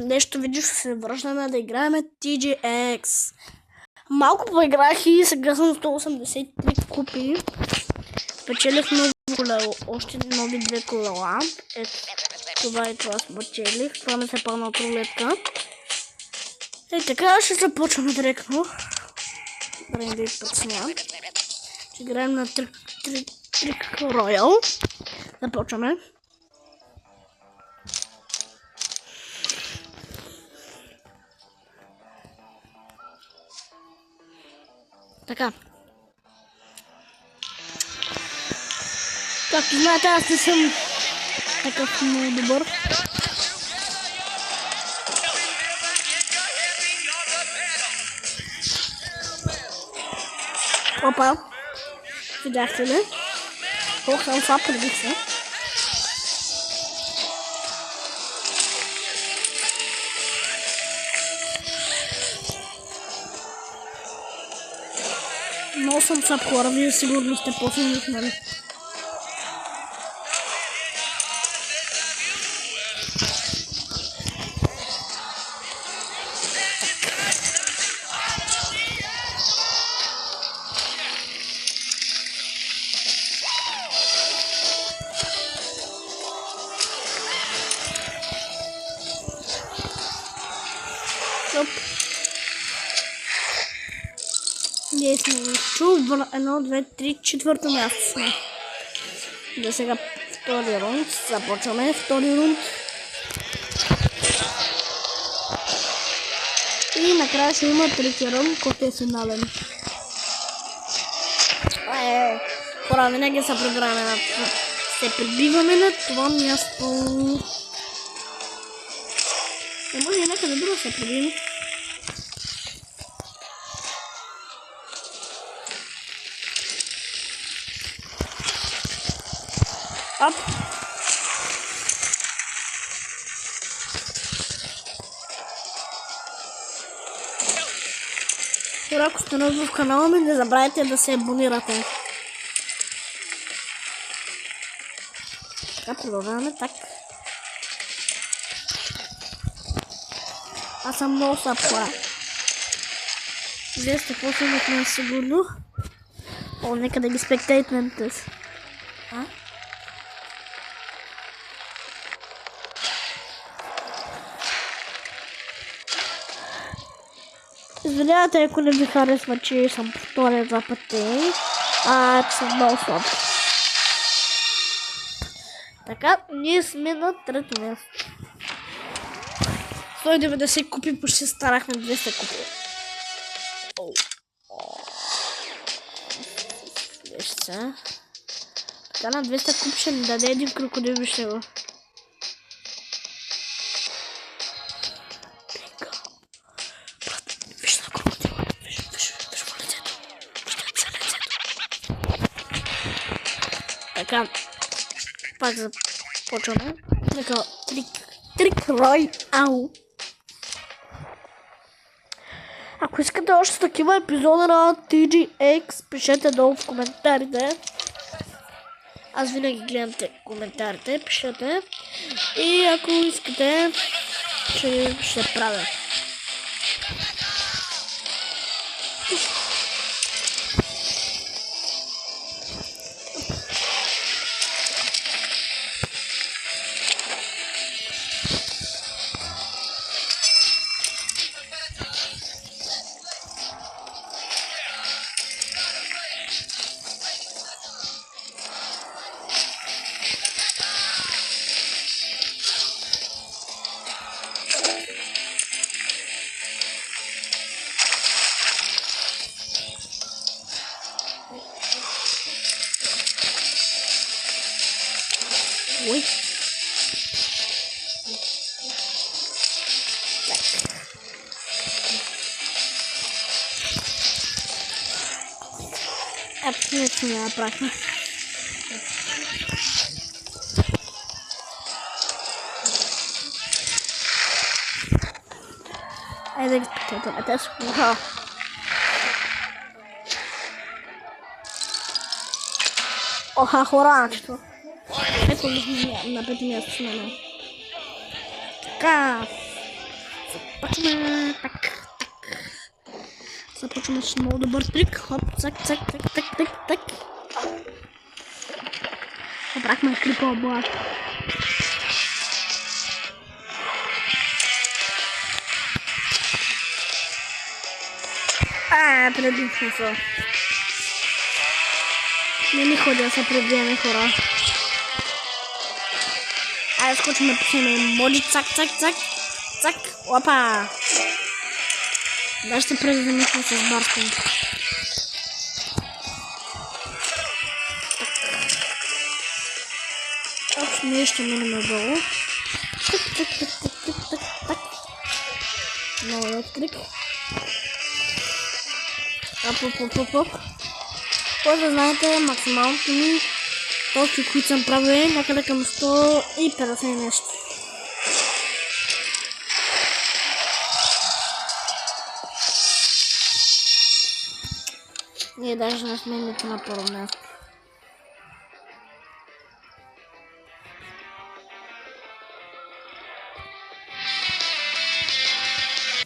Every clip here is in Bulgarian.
Нещо видиш, се връщаме да играем TGX. Малко поиграх и сега съм 183 купи. Печелих много колело, още нови 2 колела. Това и това спечелих. Това ми се пълна от рулетка. И така ще започваме директно. Време да изпъцня. Ще играем на Trick Royale. Започваме. Така. Както знаете, аз не съм такъв много добър. Опа. Видяхте ли? Ох, съм това преди се. Много съм сап хора, вие сигурно сте по-силни от мен. Ние сме чул 1, 2, 3, четвърто място сме. Да сега втори рунд. Започваме втори рунд. И накрая ще има трети рунд, който е финален. Хора, винаги се прибираме на това. Се прибиваме на това място. Може и някъде друго се прибиваме. Оп. Хора, ако сте нови в канала ми, не забравяйте да се абонирате. Така, продължаваме так. Аз съм много слаб хора. Вие сте по-силни от мен сигурно. О, нека да ги спектейтнете. Извинявайте, ако не ви харесва, че съм повторен 2 пъти. Че съм много слаб. Така, ние сме на трето място. 190 купи, почти старахме 200 купи. Вижте. Така на 200 купи ще ни даде един крокодил, вижте го. Така, пак започваме. Така, Trick Royale. Ако искате още такива епизода на TGX, пишете долу в коментарите. Аз винаги гледам коментарите, пишете. И ако искате, ще правя. Ой. Абсолютно не направихме. Айде ги спитайте, те са. Оха, хоранчето. Ето на пето място с мене. Така. Започваме. Так. Започваме с много добър трик. Хоп, цак. Направихме крипа облак. Пребихме се. Не ми ходя се пребиваме, хора. Айде скочим по себе моди, цак. Опа! Да, ще превземихме с Барско. Още ние ще минем надолу. Так. Много електрик. Оп. Какво да знаете, максималното ми точки, които съм правил, някъде към 150 нещо. Ние даже не сме нито на първо място.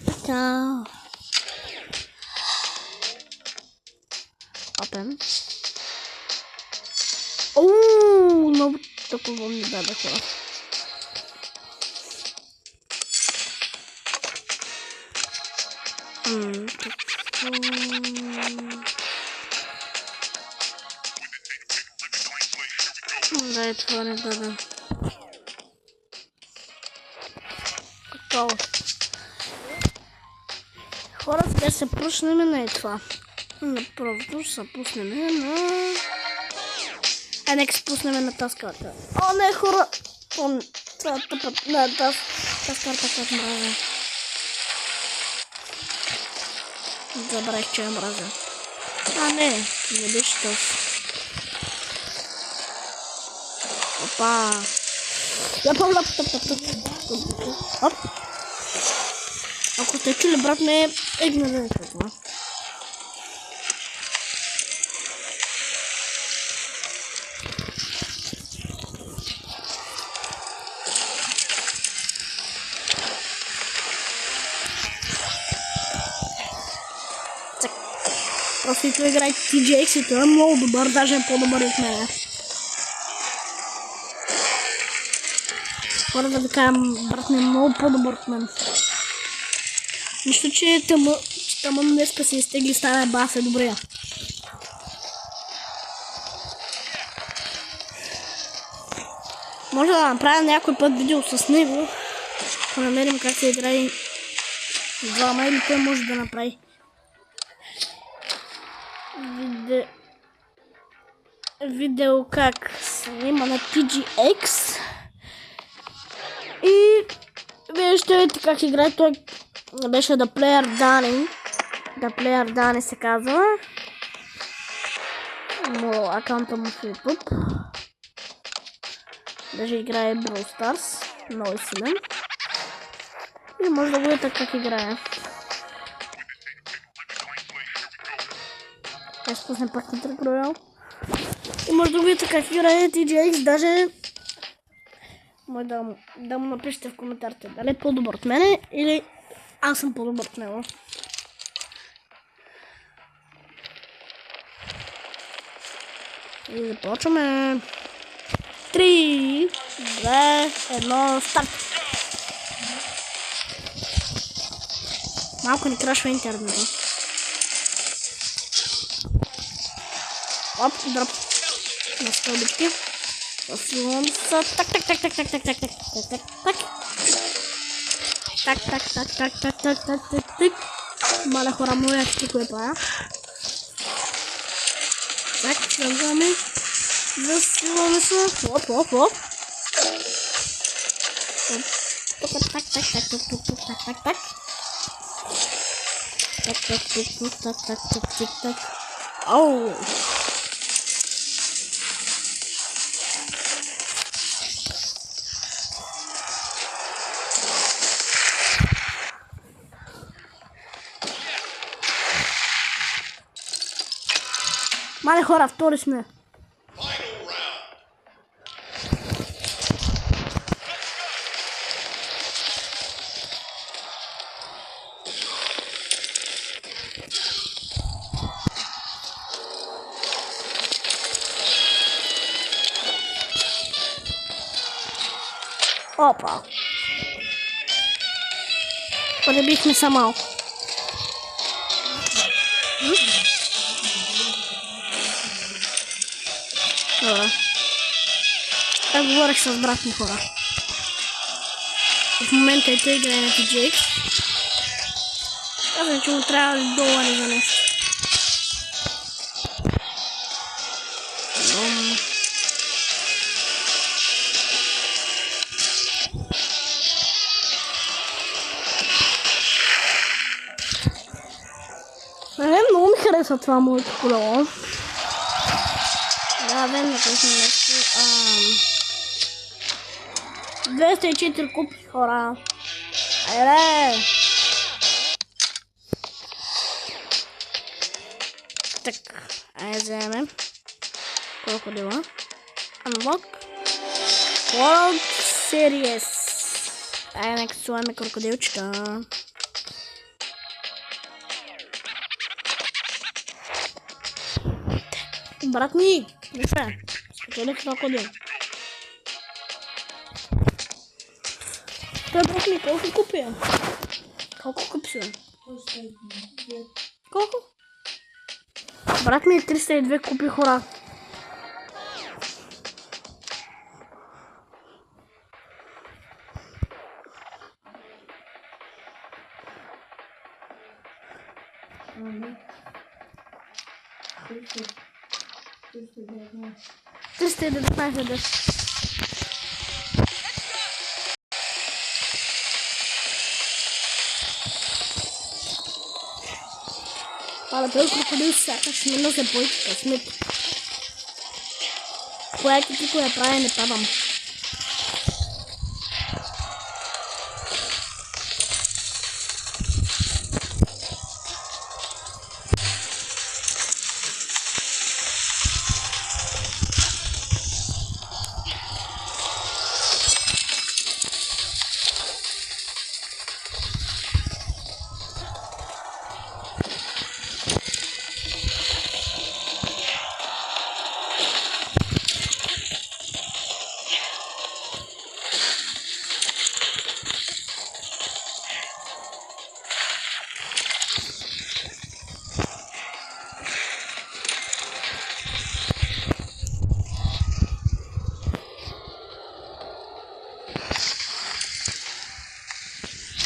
Така. Опен. Много такова ми даде, хора. Дай това не даде. Готово. Хора, сега се пуснем на това. Направо се пуснем на... нека се пуснем на тази карта. О, не, хора! Това тъпът на тази карта, как мразя. Забравих, че я мразя. Не беше този. Опа! Оп! Ако сте чули, брат ме е игнориран това. Просто това играе TJX и той е много добър, даже е по-добър от мене. Хора да ви кажам, брат ми е много по-добър от мен. Нищо, че тъмън днеска се изтегли стане баса, добре. Може да направя някой път видео с него, да намерим как се играе двама или той може да направи видео как се има на TGX и вие ще видите как играе. Той беше The Player Danny се казва. Акаунта му в YouTube. Даже играе Brawl Stars. Много е силен. И може да видите как играе. Ще спусне пак на Trick Royale. И може да видите как играе TJX. Даже може да му напишете в коментарите дали е по-добър от мене или аз съм по-добър от него. И започваме. 3, 2, 1, старт! Малко ни крашва интернета. Оп, дроп на стълбички. Засилвам се. Так. Маля хора, моя кое правя. Так, следваме. Засилваме се. Оп. Так. Оу! Мале хора, втори сме. Опа. Пребихме са малко. Добре. Аз говорих с брат ми, хора. В момента той играе на TJX. Казвам, че му трябва $1 за нещо. Много ми харесва това моето колело. Да, вен да късне нещо. 204 купи, хора. Айде! Так, айде вземем. Крокодила. Unlock. World Series. Айде, нека слагаме крокодилчета. Брат ми, вижте, спечелих крокодил. Той брат ми, колко купи? Колко купи си? Колко? Брат ми 302 купи, хора. Триста и 19. Пала, той крокодил сякаш минал се бойчика, смит. Коя китико я прави, не падам.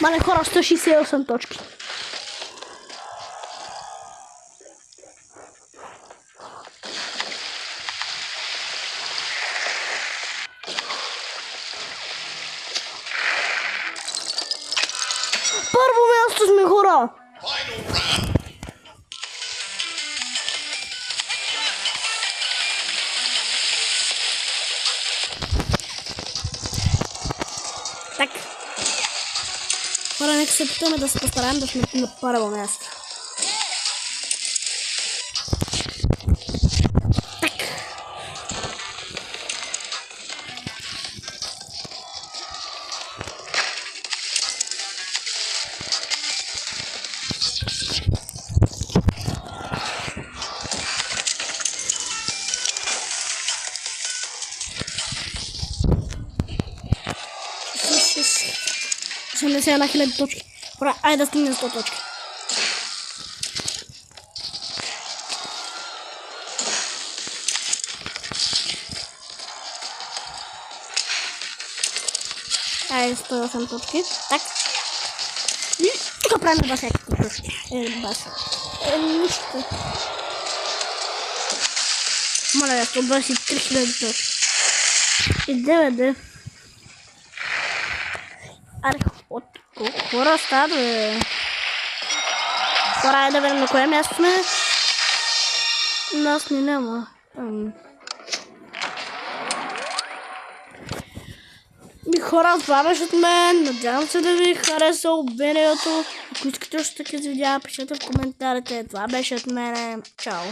Мале хора, 168 точки. Първо място сме, хора! Так. Хора, нека се опитаме да се постараем да сме на първо място. Так. Ще на 1000 точки. Хора, айде да стигнем 100 точки. Айде 108 точки. Так. И тук правим два всякакви точки. Баса. Нищо. Моля, 123 000 точки. И 9. Аре, от колко хора става, бе? Хора, да видим на кое място сме. Нас не няма. Хора, това беше от мен. Надявам се да ви хареса видеото. Ако искате още такива видеа, пишете в коментарите. Това беше от мене. Чао!